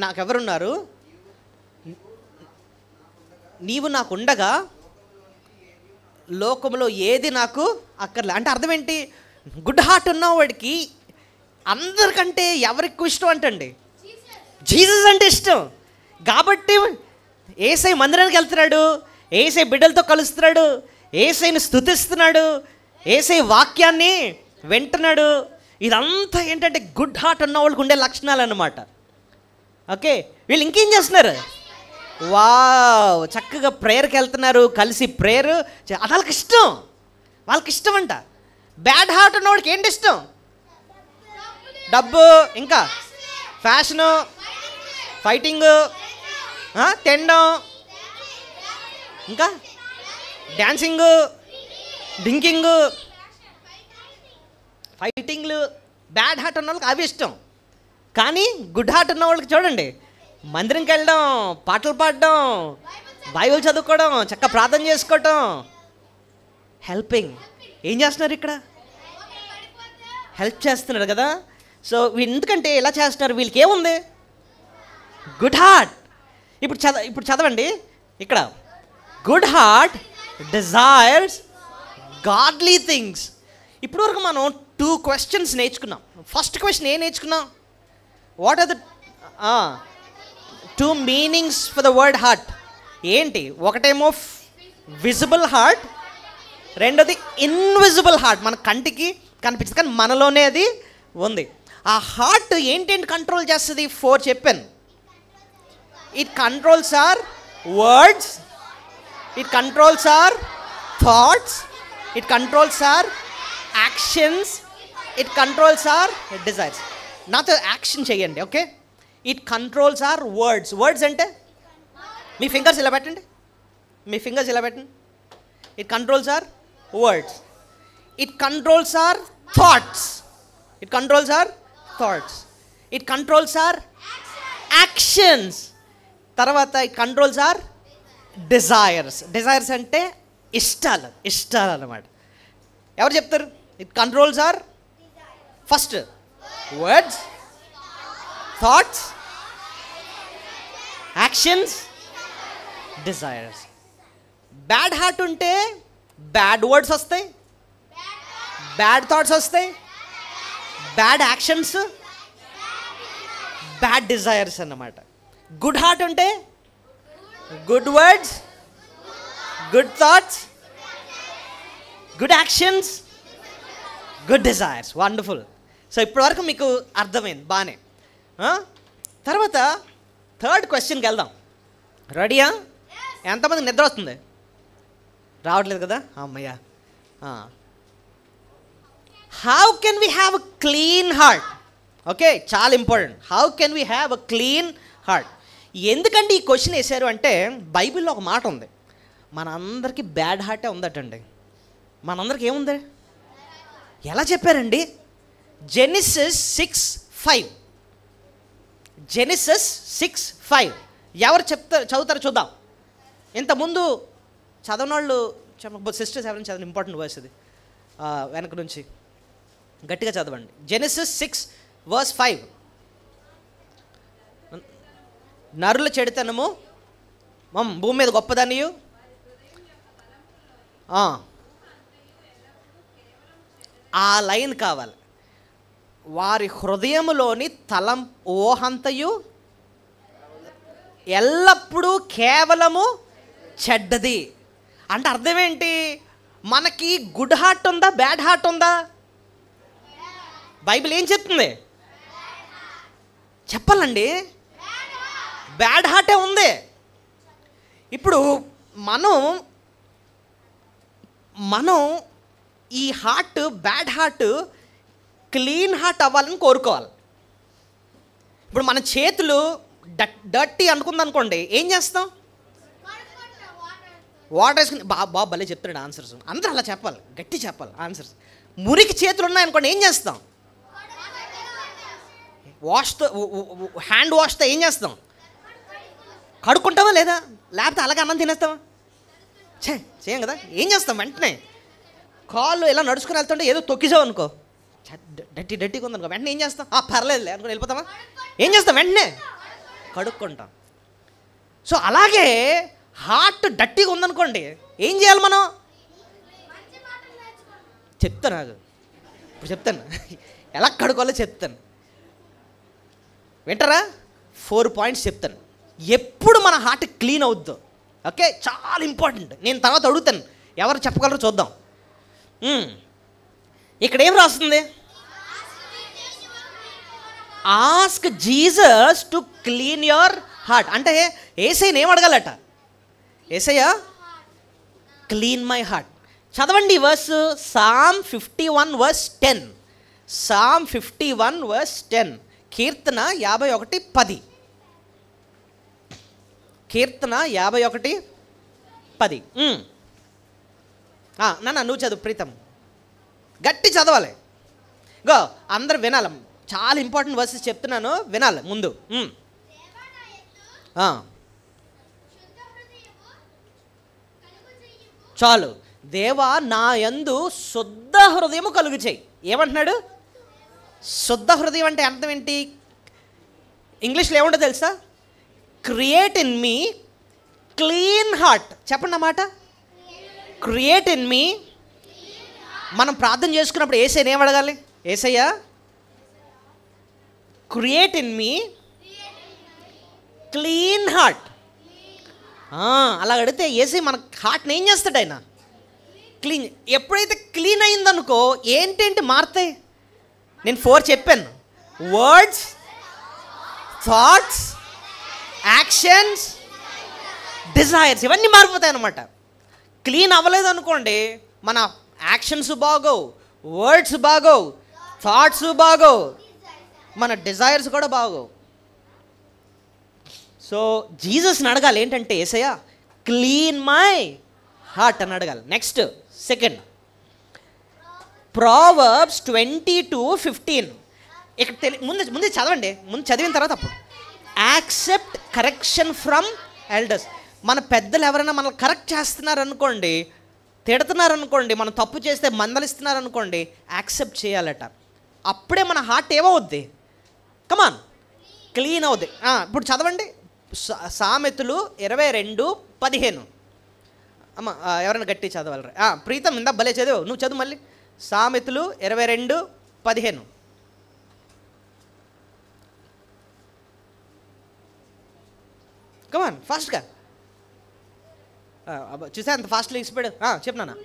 నాకెవరున్నారు, నీవు నాకుండగా లోకంలో ఏది నాకు అక్కర్లే. అంటే అర్థం ఏంటి? గుడ్ హార్ట్ ఉన్నవాడికి అందరికంటే ఎవరికి ఇష్టం అంటండి? జీసస్ అంటే ఇష్టం. కాబట్టి యేసై మందిరానికి వెళ్తున్నాడు, యేసై బిడ్డలతో కలుస్తున్నాడు, యేసైని స్తుతిస్తున్నాడు, యేసై వాక్యాన్ని వింటున్నాడు. ఇదంతా ఏంటంటే గుడ్ హార్ట్ ఉన్న వాళ్ళకి ఉండే లక్షణాలు అన్నమాట. ఓకే, వీళ్ళు ఇంకేం చేస్తున్నారు? వావ్, చక్కగా ప్రేయర్కి వెళ్తున్నారు, కలిసి ప్రేయర్. అది వాళ్ళకి ఇష్టం, వాళ్ళకి ఇష్టం అంట. బ్యాడ్ హార్ట్ ఉన్నవాడికి ఏంటి ఇష్టం? డబ్బు, ఇంకా ఫ్యాషను, ఫైటింగు, తినడం, ఇంకా డ్యాన్సింగు, డ్రింకింగు, ఫైటింగ్లు. బ్యాడ్ హార్ట్ ఉన్న వాళ్ళకి అవి ఇష్టం. కానీ గుడ్ హార్ట్ ఉన్న వాళ్ళకి చూడండి, మందిరంకి వెళ్ళడం, పాటలు పాడడం, బైబిల్ చదువుకోవడం, చక్కగా ప్రార్థన చేసుకోవటం, హెల్పింగ్. ఏం చేస్తున్నారు ఇక్కడ? హెల్ప్ చేస్తున్నారు కదా. సో ఎందుకంటే ఇలా చేస్తున్నారు, వీళ్ళకి ఏముంది? Good heart. ఇప్పుడు చదవండి ఇక్కడ, good heart desires godly things. ఇప్పుడు వరకు మనం 2 questions నేర్చుకున్నాం. ఫస్ట్ క్వశ్చన్ ఏం నేర్చుకున్నాం? What are the 2 meanings for the word heart ఏంటి? ఒకటేమో విజిబుల్ హార్ట్, రెండోది ఇన్విజిబుల్ హార్ట్. మన కంటికి కనిపించదు కానీ మనలోనే అది ఉంది. ఆ హార్ట్ ఏంటేంటి కంట్రోల్ చేస్తుంది? 4 చెప్పాను. It controls our words, it controls our thoughts, it controls our actions, it controls our desires. నాతో యాక్షన్ చేయండి. Okay, it controls our words. Words అంటే మీ ఫింగర్స్ ఇలా పెట్టండి, మీ ఫింగర్స్ ఇలా పెట్టండి. It controls our words. It controls our thoughts, it controls our thoughts. It controls our actions. తర్వాత it controls our desires. Desires అంటే ఇష్టాలు, ఇష్టాలు అన్నమాట. ఎవరు చెప్తారు? It controls our first words, thoughts, actions, desires. Bad heart ఉంటే bad words వస్తాయి, bad thoughts వస్తాయి, బ్యాడ్ యాక్షన్స్, బ్యాడ్ డిజైర్స్ అన్నమాట. గుడ్ హార్ట్ ఉంటే good words, good thoughts, good actions, good desires. Wonderful. So ఇప్పటివరకు మీకు అర్థమైంది బాగానే. తర్వాత 3rd క్వశ్చన్కి వెళ్దాం. రెడీయా? ఎంతమంది నిద్ర వస్తుంది? రావట్లేదు కదా? అమ్మయ్య. How can we have a clean heart? Okay, చాలా important. How can we have a clean heart? ఎందుకంటే ఈ క్వశ్చన్ వేశారు అంటే బైబిల్లో ఒక మాట ఉంది, మనందరికీ బ్యాడ్ హార్టే ఉందటండి. మనందరికి ఏముంది? ఎలా చెప్పారండి? జెనిసిస్ 6:5. జెనిసిస్ 6:5 ఎవరు చదువుతారో చూద్దాం. ఇంతకుముందు చదవని వాళ్ళు సిస్టర్స్ ఎవరైనా చదవండి, ఇంపార్టెంట్ వర్స్ ఇది. వెనక నుంచి గట్టిగా చదవండి. జెనిసిస్ 6:5. నరుల చెడుతనము భూమి మీద గొప్పదనియు, ఆ లైన్ కావాలి. వారి హృదయములోని ఊహంతయు ఎల్లప్పుడూ కేవలము చెడ్డది. అంటే అర్థం ఏంటి? మనకి గుడ్ హార్ట్ ఉందా, బ్యాడ్ హార్ట్ ఉందా? బైబిల్ ఏం చెప్తుంది? చెప్పాలండి, బ్యాడ్ హార్టే ఉంది. ఇప్పుడు మనం ఈ heart, bad heart clean heart అవ్వాలని కోరుకోవాలి. ఇప్పుడు మన చేతులు డర్టీ అనుకుందనుకోండి, ఏం చేస్తాం? వాటర్ వేసుకుని బాబా భలే చెప్తున్నాడు ఆన్సర్స్. అందరూ అలా చెప్పాలి, గట్టి చెప్పాలి ఆన్సర్స్. మురికి చేతులు ఉన్నాయనుకోండి, ఏం చేస్తాం? హ్యాండ్ వాష్తో ఏం చేస్తాం? కడుక్కుంటావా లేదా? లేకపోతే అలాగే అన్నం తినేస్తావా? చేయం కదా. ఏం చేస్తాం? వెంటనే కాళ్ళు ఇలా నడుచుకుని వెళ్తుంటే ఏదో తొక్కిసావు అనుకో, డట్టిగా ఉందనుకో, వెంటనే ఏం చేస్తాం? పర్లేదులే అనుకుని వెళ్ళిపోతామా? ఏం చేస్తాం? వెంటనే కడుక్కుంటాం. సో అలాగే హార్ట్ డట్టిగా ఉందనుకోండి, ఏం చేయాలి మనం? చెప్తాను, నాకు ఇప్పుడు చెప్తాను ఎలా కడుక్కోవాలో చెప్తాను, వింటారా? 4 పాయింట్స్ చెప్తాను, ఎప్పుడు మన హార్ట్ క్లీన్ అవుద్దో. ఓకే, చాలా ఇంపార్టెంట్. నేను తర్వాత అడుగుతాను, ఎవరు చెప్పగలరో చూద్దాం. ఇక్కడ ఏం రాస్తుంది? Ask Jesus to clean your heart. అంటే యేసయ్యని ఏం అడగాలట? యేసయ్య క్లీన్ మై హార్ట్. చదవండి verse Psalm 51 verse 10. Psalm 51 verse 10. కీర్తన 51:10. కీర్తన 51:10. నాన్న నువ్వు చదువు ప్రీతం, గట్టి చదవాలి. గో అందరు వినాలి, చాలా ఇంపార్టెంట్ వర్సెస్ చెప్తున్నాను, వినాలి ముందు. చాలు. దేవా నా యందు శుద్ధ హృదయము కలుగు చేయి. ఏమంటున్నాడు? శుద్ధ హృదయం అంటే అర్థం ఏంటి? ఇంగ్లీష్లో ఏముంటో తెలుసా? Create in me clean heart. చెప్పండి అన్నమాట, క్రియేట్ ఇన్ మీ. మనం ప్రార్థన చేసుకున్నప్పుడు యేసయ్యని ఏం అడగాలి? Yesayya create in me clean heart. అలా అడిగితే యేసయ్య మన హార్ట్ని ఏం చేస్తాడు? ఆయన క్లీన్. ఎప్పుడైతే క్లీన్ అయిందనుకో ఏంటేంటి మారుతాయి? నేను 4 చెప్పాను. వర్డ్స్, థాట్స్, యాక్షన్స్, డిజైర్స్, ఇవన్నీ మారిపోతాయి అన్నమాట. క్లీన్ అవ్వలేదు అనుకోండి, మన యాక్షన్స్ బాగోవు, వర్డ్స్ బాగోవు, థాట్స్ బాగోవు, మన డిజైర్స్ కూడా బాగోవు. సో జీసస్ని అడగాలి ఏంటంటే, యేసయ్య క్లీన్ మై హార్ట్ అని అడగాలి. Next second, Proverbs 22:15. ఇక్కడ ముందు చదవండి, ముందు చదివిన తర్వాత అప్పుడు. Accept correction from elders. మన పెద్దలు ఎవరైనా మనల్ని కరెక్ట్ చేస్తున్నారనుకోండి, తిడుతున్నారనుకోండి, మనం తప్పు చేస్తే మందలిస్తున్నారనుకోండి, యాక్సెప్ట్ చేయాలట. అప్పుడే మన హార్ట్ ఏమవుద్ది? కమాన్, క్లీన్ అవుద్ది. ఇప్పుడు చదవండి సామెతలు 22:15. అమ్మ ఎవరైనా గట్టి చదవాలి. ప్రీతం ఇందా భలే చదివు, నువ్వు చదువు మళ్ళీ. సామెతలు 22:15. కమాన్ ఫాస్ట్గా. చూసా అంత ఫాస్ట్గా ఇచ్చిపోయాడు. చెప్పనా?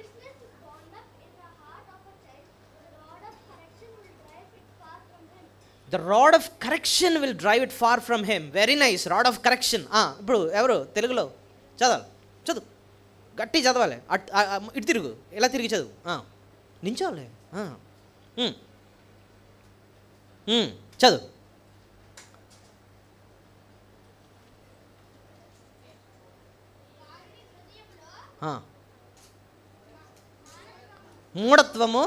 The rod of correction will drive it far from him. Very nice. Rod of correction. ఇప్పుడు ఎవరు తెలుగులో చదవాలి? చదువు, గట్టి చదవాలి. ఇటు తిరుగు, ఇలా తిరిగి చదువు, నించోవాలి. చదువు. మూఢత్వము,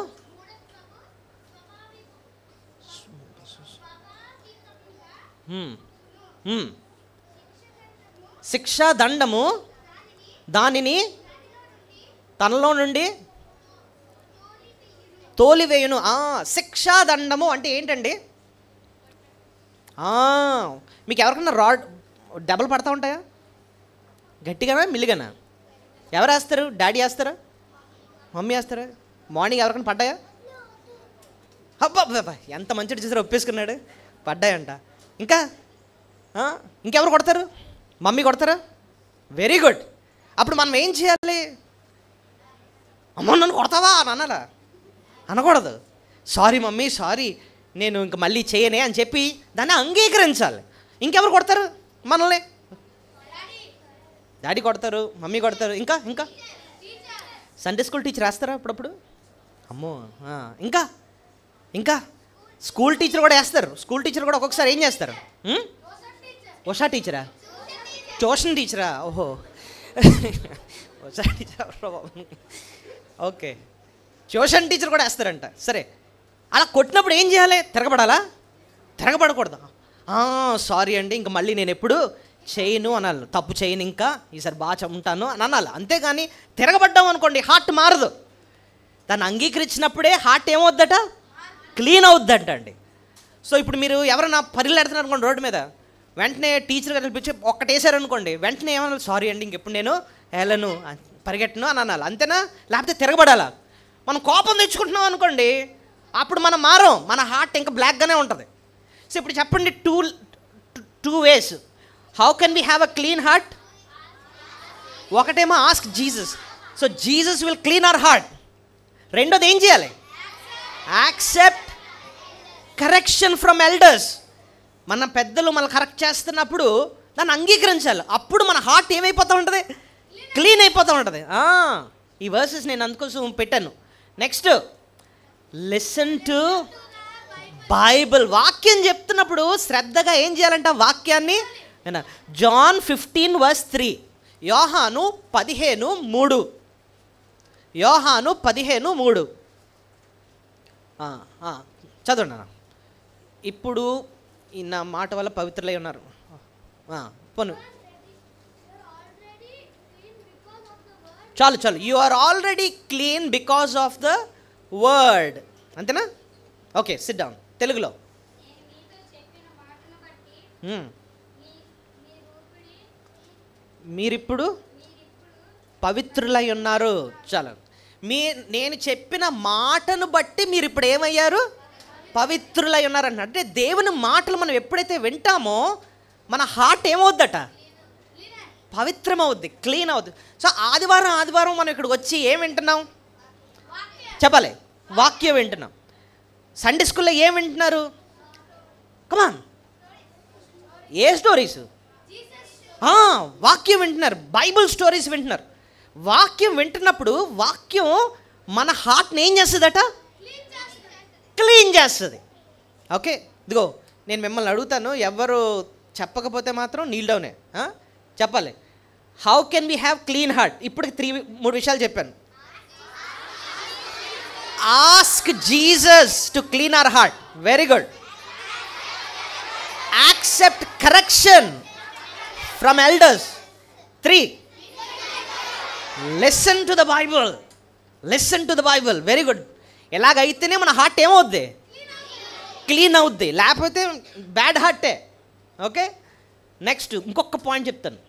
శిక్షా దండము దానిని తనలో నుండి తోలివేయును. శిక్షాదండము అంటే ఏంటండి? మీకు ఎవరికన్నా రాడ్ దెబ్బలు పడతా ఉంటాయా? గట్టిగానా మిల్లిగానా? ఎవరు వేస్తారు? డాడీ వేస్తారా? మమ్మీ వేస్తారా? మార్నింగ్ ఎవరికైనా పడ్డాయా? అబ్బా ఎంత మంచిగా చేసారో, ఒప్పేసుకున్నాడు, పడ్డాయంట. ఇంకెవరు కొడతారు? మమ్మీ కొడతారా? Very good. అప్పుడు మనం ఏం చేయాలి? అమ్మ నన్ను కొడతావా అని అనాలా? అనకూడదు. సారీ మమ్మీ, సారీ, నేను ఇంక మళ్ళీ చేయనే అని చెప్పి దాన్ని అంగీకరించాలి. ఇంకెవరు కొడతారు మనల్ని? డాడీ కొడతారు, మమ్మీ కొడతారు. ఇంకా సండే స్కూల్ టీచర్ వేస్తారా అప్పుడప్పుడు? అమ్మో. ఇంకా స్కూల్ టీచర్ కూడా వేస్తారు. స్కూల్ టీచర్ కూడా ఒక్కొక్కసారి ఏం చేస్తారు? ఉషా టీచరా? ట్యూషన్ టీచరా? ఓహో, Usha teacher. Okay, tuition teacher కూడా వేస్తారంట. సరే, అలా కొట్టినప్పుడు ఏం చేయాలి? తిరగబడాలా? తిరగబడకూడదు. సారీ అండి, ఇంక మళ్ళీ నేను ఎప్పుడు చేయను అనాలి. తప్పు చేయను, ఇంకా ఈసారి బాగా ఉంటాను అని అనాలి. అంతేగాని తిరగబడ్డాం అనుకోండి హార్ట్ మారదు. దాన్ని అంగీకరించినప్పుడే హార్ట్ ఏమవుద్దట, క్లీన్ అవుద్దంట అండి. సో ఇప్పుడు మీరు ఎవరైనా పరిగెడుతున్నారు అనుకోండి రోడ్డు మీద, వెంటనే టీచర్ గారు పిలిచి ఒక్కటేసారనుకోండి, వెంటనే ఏమన్నా సారీ అండి ఇంకెప్పుడు నేను వెళ్ళను పరిగెట్టను అని అనాలి, అంతేనా? లేకపోతే తిరగబడాలా? మనం కోపం తెచ్చుకుంటున్నాం అనుకోండి, అప్పుడు మనం మారం, మన హార్ట్ ఇంకా బ్లాక్గానే ఉంటుంది. సో ఇప్పుడు చెప్పండి, two ways how can we have a clean heart. ఒకటేమో ask Jesus, so Jesus will clean our heart. రెండోది ఏం చేయాలి? Accept correction from elders. మన పెద్దలు మనం కరెక్ట్ చేస్తున్నప్పుడు దాన్ని అంగీకరించాలి. అప్పుడు మన హార్ట్ ఏమైపోతూ ఉంటుంది, క్లీన్ అయిపోతూ ఉంటుంది. ఈ వర్సెస్ నేను అందుకోసం పెట్టాను. Next, listen to Bible. వాక్యం చెప్తున్నప్పుడు శ్రద్ధగా ఏం చేయాలంట, వాక్యాన్ని. జాన్ 15:3, యోహాను 15:3, యోహాను 15:3 చదవండి అన్న. ఇప్పుడు నా మాట వల్ల పవిత్రులై ఉన్నారు. పోను చాలు చాలు. You are already clean because of the word. అంతేనా? Okay, sit down. తెలుగులో మీరిప్పుడు పవిత్రులై ఉన్నారు. చాలు. నేను చెప్పిన మాటను బట్టి మీరు ఇప్పుడు ఏమయ్యారు, పవిత్రులై ఉన్నారంట. అంటే దేవుని మాటలు మనం ఎప్పుడైతే వింటామో మన హార్ట్ ఏమవుద్దట, పవిత్రం అవుద్ది, క్లీన్ అవుద్ది. సో ఆదివారం మనం ఇక్కడికి వచ్చి ఏం వింటున్నాం చెప్పాలి, వాక్యం వింటున్నాం. సండే స్కూల్లో ఏం వింటున్నారు, కమాన్, ఏ స్టోరీస్? వాక్యం వింటున్నారు, బైబుల్ స్టోరీస్ వింటున్నారు. వాక్యం వింటున్నప్పుడు వాక్యం మన హార్ట్ని ఏం చేస్తుందట, క్లీన్ చేస్తుంది. ఓకే, ఇదిగో నేను మిమ్మల్ని అడుగుతాను, ఎవరు చెప్పకపోతే మాత్రం నీల్ డౌనే చెప్పాలి. How can we have clean heart? ఇప్పుడు 3 విషయాలు చెప్పాను. Ask Jesus to clean our heart. Very good. Accept correction from elders. 3, listen to the Bible. Listen to the Bible. Very good. ఎలాగైతేనే మన హార్ట్ ఏమవుద్ది, క్లీన్ అవుద్ది, లేకపోతే బ్యాడ్ హార్టే. Okay, next ఇంకొక పాయింట్ చెప్తాను.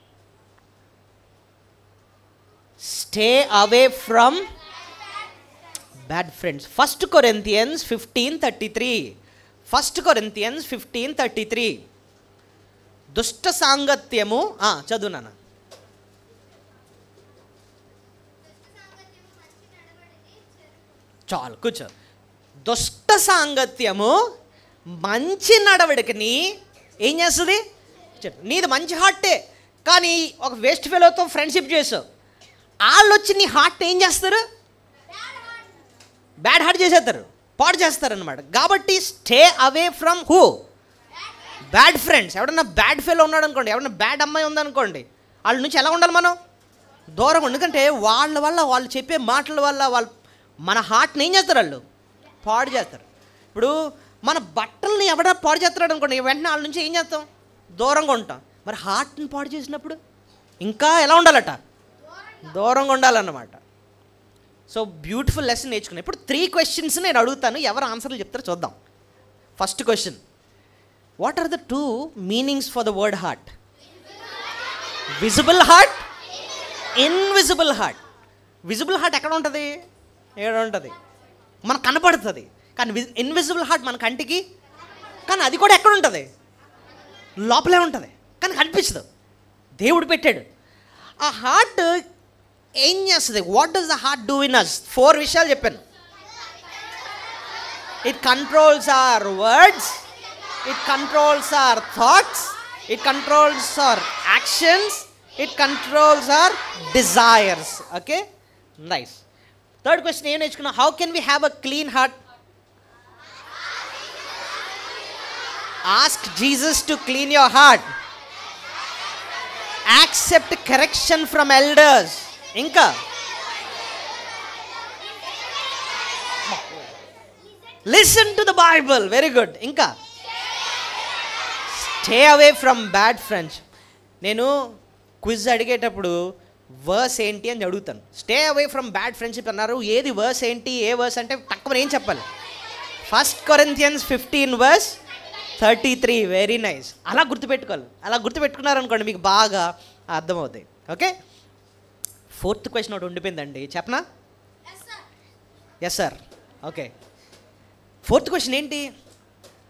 Stay away from bad friends. 1 Corinthians 15:33. 1 Corinthians 15:33. దుష్ట సాంగత్యము. చదువు నాన్న. చాలు, కూర్చో. దుష్ట సాంగత్యము మంచి నడవడికని ఏం చేస్తుంది? నీది మంచి హార్టే, కానీ ఒక వేస్ట్ ఫెలోతో ఫ్రెండ్షిప్ చేసావు, వాళ్ళు వచ్చి నీ హార్ట్ ఏం చేస్తారు, బ్యాడ్ హార్ట్ చేసేస్తారు, పాడు చేస్తారనమాట. కాబట్టి stay away from who? Bad friends. ఎవడన్నా బ్యాడ్ ఫెలో ఉన్నాడు అనుకోండి, ఎవడన్నా బ్యాడ్ అమ్మాయి ఉందనుకోండి, వాళ్ళ నుంచి ఎలా ఉండాలి మనం? దూరంగా. ఎందుకంటే వాళ్ళ వల్ల, వాళ్ళు చెప్పే మాటల వల్ల వాళ్ళు మన హార్ట్ని ఏం చేస్తారు, వాళ్ళు పాడు చేస్తారు. ఇప్పుడు మన బట్టల్ని ఎవడ పాడు చేస్తున్నాడు అనుకోండి, వెంటనే వాళ్ళ నుంచి ఏం చేస్తాం, దూరంగా ఉంటాం. మరి హార్ట్ని పాడు చేసినప్పుడు ఇంకా ఎలా ఉండాలట, దూరంగా ఉండాలన్నమాట. సో బ్యూటిఫుల్ లెసన్ నేర్చుకున్నాను. ఇప్పుడు 3 questions నేను అడుగుతాను, ఎవరు ఆన్సర్లు చెప్తారో చూద్దాం. First question, what are the 2 meanings for the word heart? Visible heart, invisible heart. Visible heart ఎక్కడ ఉంటుంది? ఎక్కడ ఉంటుంది, మనకు కనపడుతుంది. కానీ ఇన్విజిబుల్ హార్ట్ మన కంటికి, కానీ అది కూడా ఎక్కడ ఉంటుంది, లోపలే ఉంటుంది, కానీ కనిపించదు. దేవుడు పెట్టాడు. ఆ హార్ట్ ఏం చేస్తుంది? What does the heart do in us? 4 విషయాలు చెప్పాను. It controls our words, it controls our thoughts, it controls our actions, it controls our desires. Okay, nice. Third question ఏం నేర్చుకున్నా? How can we have a clean heart? Ask Jesus to clean your heart. Accept correction from elders. ఇంకా listen to the Bible. Very good. ఇంకా stay away from bad friends. నేను quiz అడిగేటప్పుడు verse ఏంటి అని అడుగుతాను. Stay away from bad friendship అన్నారు. ఏది verse ఏంటి, ఏ వర్స్ అంటే తక్కువ ఏం చెప్పాలి? 1 Corinthians 15:33. Very nice. అలా గుర్తుపెట్టుకోవాలి. అలా గుర్తుపెట్టుకున్నారనుకోండి మీకు బాగా అర్థమవుతాయి. ఓకే, 4th క్వశ్చన్ ఒకటి ఉండిపోయిందండి, చెప్పనా? Yes sir. Okay, 4th question ఏంటి?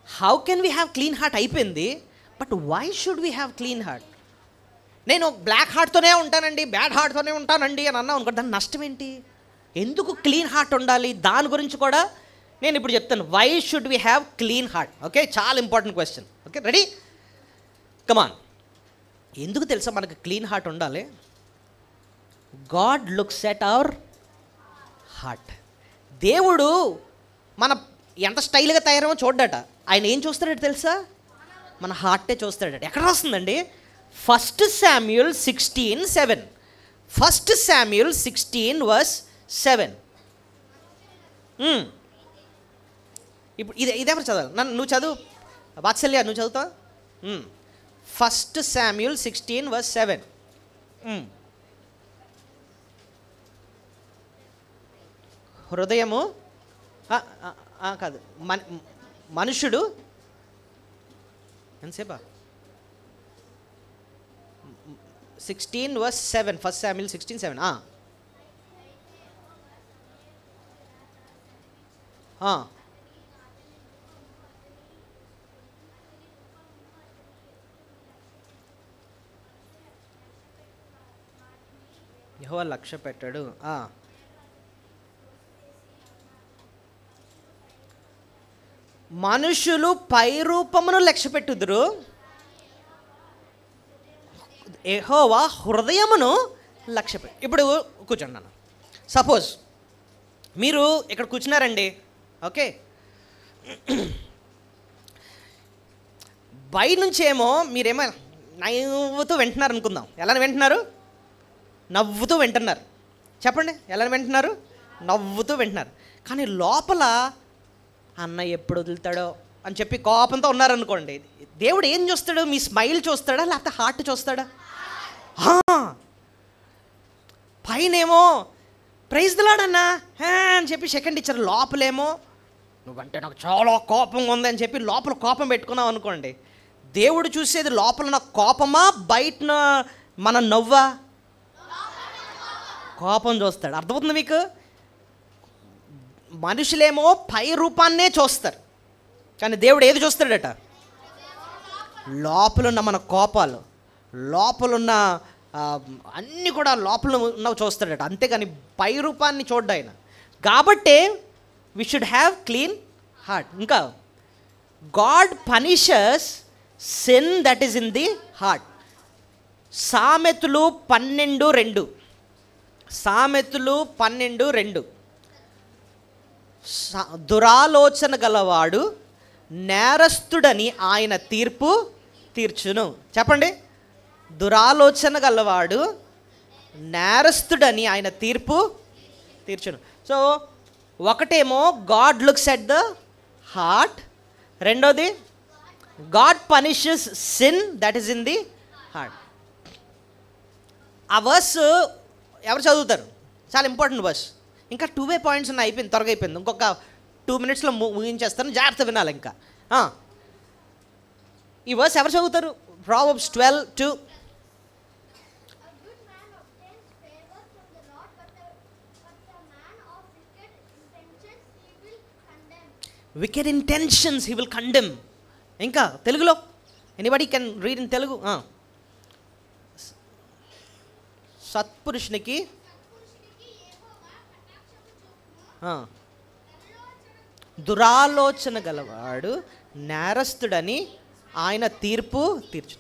How can we have clean heart అయిపోయింది, but why should we have clean heart? నేను బ్లాక్ హార్ట్తోనే ఉంటానండి, బ్యాడ్ హార్ట్తోనే ఉంటానండి అని అన్నాం అనుకో, దాని నష్టం ఏంటి? ఎందుకు క్లీన్ హార్ట్ ఉండాలి? దాని గురించి కూడా నేను ఇప్పుడు చెప్తాను. Why should we have clean heart? Okay, చాలా important question. Okay, ready? Come on. ఎందుకు తెలుసా మనకు క్లీన్ హార్ట్ ఉండాలి? God looks at our heart. దేవుడు మన ఎంత స్టైల్గా తయారమో చూడ్డట. ఆయన ఏం చూస్తాడట తెలుసా? మన హార్టే చూస్తాడట. ఎక్కడ వస్తుందండి? 1 Samuel 16:7. 1 Samuel 16:7. ఇప్పుడు ఇదెవరు చదవాలి? నువ్వు చదువు వాత్సల్య, నువ్వు చదువుతావు. 1 Samuel 16:7. హృదయము కాదు, మనుషుడు ఎంతసేపా? 16:7. 1 Samuel 16:7. యెహోవా లక్ష్య పెట్టాడు. మనుషులు పై రూపమును లక్ష్య పెట్టుదురు, యెహోవా హృదయమును లక్ష్య పెట్టు. ఇప్పుడు కూర్చోండి నాన్న. సపోజ్ మీరు ఇక్కడ కూర్చున్నారండి. ఓకే, బయట నుంచేమో మీరేమో నవ్వుతూ వింటున్నారు అనుకుందాం. ఎలా వింటున్నారు? నవ్వుతూ వింటున్నారు. చెప్పండి, ఎలా వింటున్నారు? నవ్వుతూ వింటున్నారు. కానీ లోపల అన్నయ్య ఎప్పుడు వదులుతాడో అని చెప్పి కోపంతో ఉన్నారనుకోండి. దేవుడు ఏం చూస్తాడు? మీ స్మైల్ చూస్తాడా లేకపోతే హార్ట్ చూస్తాడా? పైనేమో ప్రైజ్ దిలాడన్నా అని చెప్పి సెకండ్ ఇచ్చారు, లోపలేమో నువ్వంటే నాకు చాలా కోపంగా ఉంది అని చెప్పి లోపల కోపం పెట్టుకున్నావు అనుకోండి. దేవుడు చూసేది లోపల నా కోపమా, బయట మన నవ్వా? కోపం చూస్తాడు. అర్థమవుతుంది మీకు? మనుషులేమో పై రూపాన్నే చూస్తారు, కానీ దేవుడు ఏది చూస్తాడట? లోపలున్న మన కోపాలు, లోపలున్న అన్నీ కూడా లోపల ఉన్నవి చూస్తాడట, అంతేగాని పై రూపాన్ని చూడ్డా ఆయన. కాబట్టే we should have clean heart. ఇంకా God punishes sin that is in the heart. సామెతలు 12:2. సామెతలు 12:2. దురాలోచన గలవాడు నేరస్తుడని ఆయన తీర్పు తీర్చును. చెప్పండి, దురాలోచన గలవాడు నేరస్తుడని ఆయన తీర్పు తీర్చును. సో ఒకటేమో God looks at the heart, రెండోది God punishes sin that is in the heart. ఆ వర్స్ ఎవరు చదువుతారు? చాలా ఇంపార్టెంట్ వర్స్. ఇంకా 2 పాయింట్స్ ఉన్నాయి, అయిపోయింది, త్వరగా అయిపోయింది. ఇంకొక 2 minutesలో ముగించేస్తాను, జాగ్రత్త వినాలి. ఇంకా ఈ వర్స్ ఎవరు చదువుతారు? Proverbs 12:2. Wicked intentions he will condemn. ఇంకా తెలుగులో anybody can read in Telugu? సత్పురుషునికి దురాలోచన గలవాడు నేరస్తుడని ఆయన తీర్పు తీర్చు.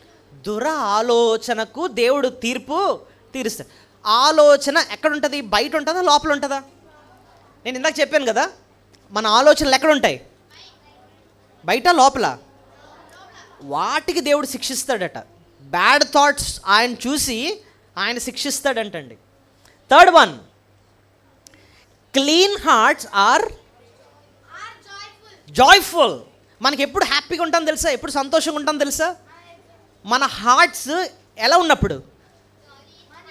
దురాలోచనకు దేవుడు తీర్పు తీరుస్తాడు. ఆలోచన ఎక్కడుంటుంది? బయట ఉంటుందా లోపల ఉంటుందా? నేను ఇందాక చెప్పాను కదా, మన ఆలోచనలు ఎక్కడుంటాయి? బయట లోపల? వాటికి దేవుడు శిక్షిస్తాడట. బ్యాడ్ థాట్స్ ఆయన చూసి ఆయన శిక్షిస్తాడంటండి. 3rd one, clean hearts are joyful. మనకి ఎప్పుడు హ్యాపీగా ఉంటాం తెలుసా? ఎప్పుడు సంతోషంగా ఉంటాం తెలుసా? మన హార్ట్స్ ఎలా ఉన్నప్పుడు?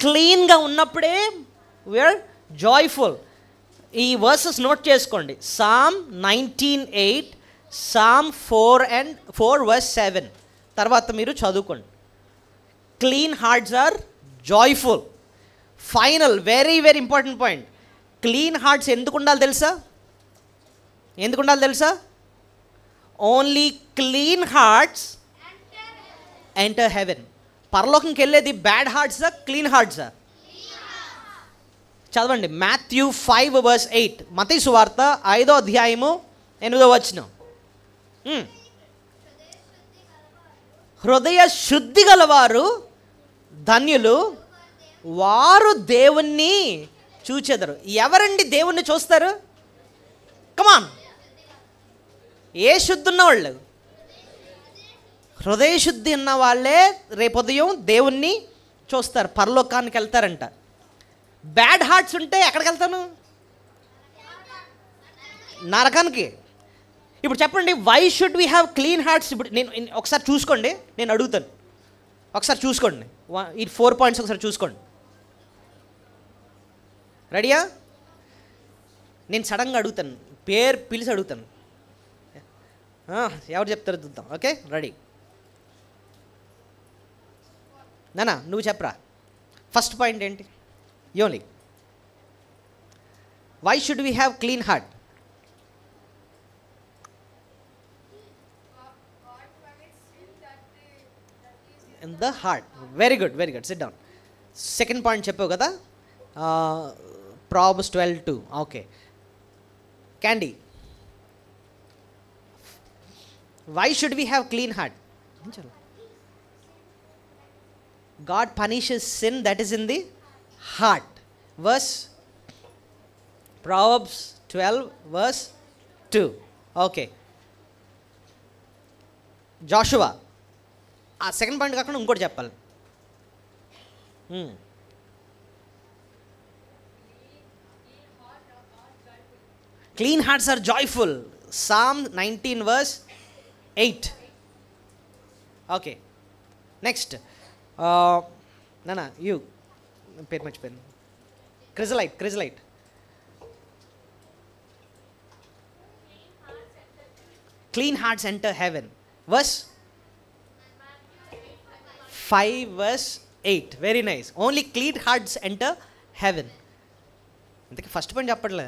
క్లీన్గా ఉన్నప్పుడే వీఆర్ జాయ్ఫుల్. ఈ వర్సెస్ నోట్ చేసుకోండి. సామ్ 19:8, సామ్ 4:7 తర్వాత మీరు చదువుకోండి. Clean hearts are joyful. Final very very important point. Clean hearts ఎందుకు ఉండాలి తెలుసా? ఎందుకు ఉండాలి తెలుసా? Only clean hearts enter heaven. పరలోకంకి వెళ్ళేది బ్యాడ్ హార్ట్సా, క్లీన్ హార్ట్సా? చదవండి మాథ్యూ 5:8. మత్తయి సువార్త 5వ అధ్యాయము 8వ వచనం. హృదయ శుద్ధి గలవారు ధన్యులు, వారు దేవుణ్ణి చూచెదరు. ఎవరండి దేవుణ్ణి చూస్తారు? కమాన్, ఏ శుద్ధి ఉన్నవాళ్ళు? హృదయ శుద్ధి ఉన్న వాళ్ళే రేపొదయం దేవుణ్ణి చూస్తారు, పరలోకానికి వెళ్తారంట. బ్యాడ్ హార్ట్స్ ఉంటే ఎక్కడికి వెళ్తాను? నరకానికి. ఇప్పుడు చెప్పండి, why should we have clean hearts? ఇప్పుడు నేను ఒకసారి చూసుకోండి, నేను అడుగుతాను, ఒకసారి చూసుకోండి. ఈ 4 పాయింట్స్ ఒకసారి చూసుకోండి. రెడీయా? నేను సడన్గా అడుగుతాను, పేరు పిలిచి అడుగుతాను, ఎవరు చెప్తారో చూద్దాం. Okay, ready? నానా నువ్వు చెప్పరా. ఫస్ట్ పాయింట్ ఏంటి? Only why should we have clean heart? In the heart. Very good, very good. Sit down. Second point చెప్పావు కదా, Proverbs 12:2. Okay, Candy, why should we have clean heart? God punishes sin that is in the heart. Verse Proverbs 12:2. Okay, Joshua ఆ second point కాకుండా ఇంకోటి చెప్పాలి. Clean hearts are joyful. Psalm 19:8. Okay, next నానా you పేరు మర్చిపోయాను. క్రిజలైట్. Clean hearts enter heaven. Verse 5:8. Very nice. Only clean hearts enter heaven. ఇంతకీ first point చెప్పట్లే,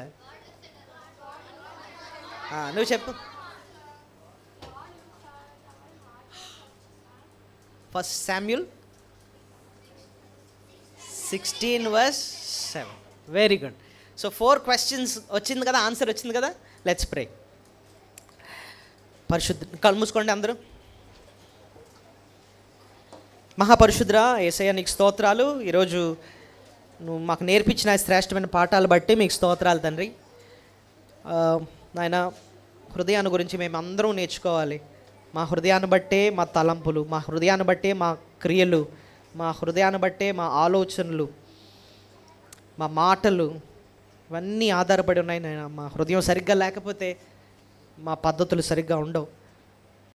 నువ్వు చెప్పు. First Samuel 16:7. Very good. So 4 questions వచ్చింది కదా, ఆన్సర్ వచ్చింది కదా. Let's pray. కళ్ళు మూసుకోండి అందరూ. మహాపరిశుద్ర యేసయ్య, నీకు స్తోత్రాలు. ఈరోజు నువ్వు మాకు నేర్పించిన శ్రేష్టమైన పాఠాలు బట్టి మీకు స్తోత్రాలు తండ్రి. నాయన, హృదయాన్ని గురించి మేము అందరం నేర్చుకోవాలి. మా హృదయాన్ని బట్టే మా తలంపులు, మా హృదయాన్ని బట్టే మా క్రియలు, మా హృదయాన్ని బట్టే మా ఆలోచనలు, మా మాటలు ఇవన్నీ ఆధారపడి ఉన్నాయి నాయన. మా హృదయం సరిగ్గా లేకపోతే మా పద్ధతులు సరిగ్గా ఉండవు.